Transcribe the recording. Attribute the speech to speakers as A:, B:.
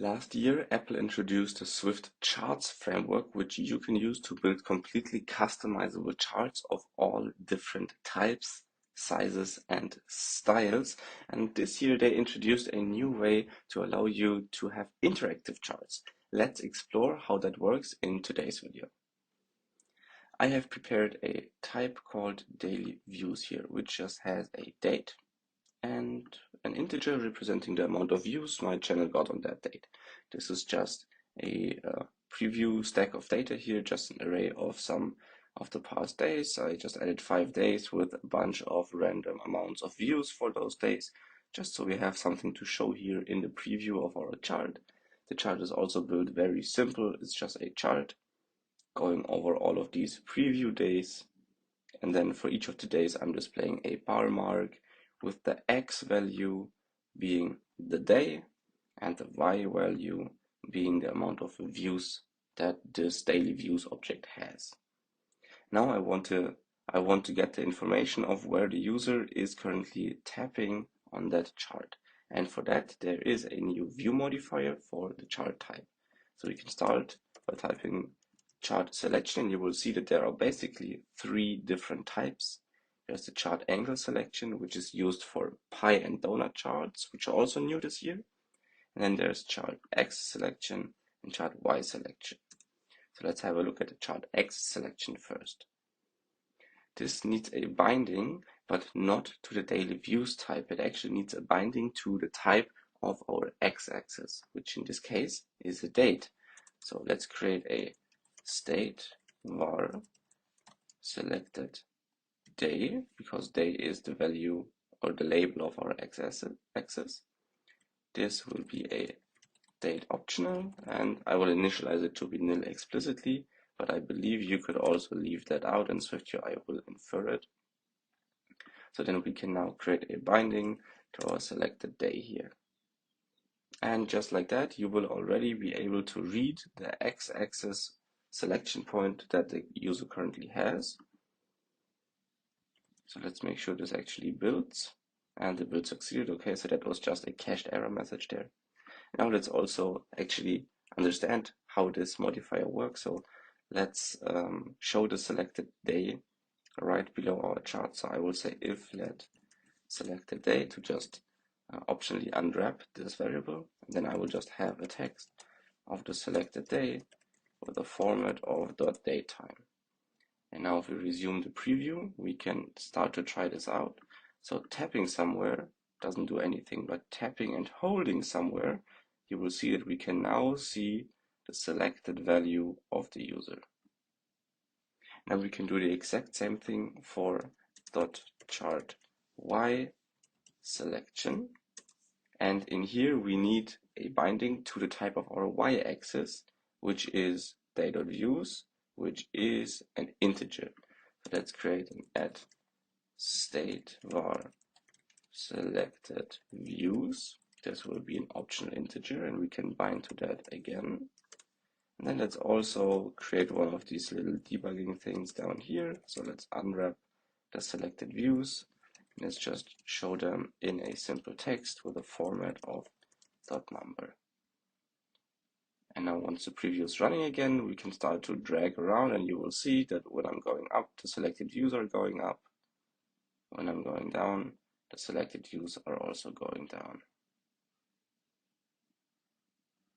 A: Last year, Apple introduced a Swift charts framework, which you can use to build completely customizable charts of all different types, sizes, and styles. And this year, they introduced a new way to allow you to have interactive charts. Let's explore how that works in today's video. I have prepared a type called daily views here, which just has a date and an integer representing the amount of views my channel got on that date. This is just a preview stack of data here, just an array of some of the past days. I just added 5 days with a bunch of random amounts of views for those days, just so we have something to show here in the preview of our chart. The chart is also built very simple. It's just a chart going over all of these preview days, and then for each of the days I'm displaying a bar mark with the X value being the day and the Y value being the amount of views that this daily views object has. Now I want to get the information of where the user is currently tapping on that chart. And for that, there is a new view modifier for the chart type. So we can start by typing chart selection, and you will see that there are basically 3 different types. There's the chart angle selection, which is used for pie and donut charts, which are also new this year. And then there's chart X selection and chart Y selection. So let's have a look at the chart X selection first. This needs a binding, but not to the daily views type. It actually needs a binding to the type of our X-axis, which in this case is a date. So let's create a state var selected day, because day is the value or the label of our X-axis. This will be a date optional, and I will initialize it to be nil explicitly, but I believe you could also leave that out, and SwiftUI will infer it. So then we can now create a binding to our selected day here. And just like that, you will already be able to read the X-axis selection point that the user currently has. So let's make sure this actually builds, and the build succeeded. Okay, so that was just a cached error message there. Now let's also actually understand how this modifier works. So let's show the selected day right below our chart. So I will say if let selected day to just optionally unwrap this variable. And then I will just have a text of the selected day with a format of .datetime. And now if we resume the preview, we can start to try this out. So tapping somewhere doesn't do anything, but tapping and holding somewhere, you will see that we can now see the selected value of the user. Now we can do the exact same thing for .chart Y selection. And in here we need a binding to the type of our Y-axis, which is day.views, which is an integer. So let's create an add state var selected views. This will be an optional integer, and we can bind to that again. And then let's also create one of these little debugging things down here. So let's unwrap the selected views. Let's just show them in a simple text with a format of .number. And now once the preview is running again, we can start to drag around, and you will see that when I'm going up, the selected views are going up. When I'm going down, the selected views are also going down.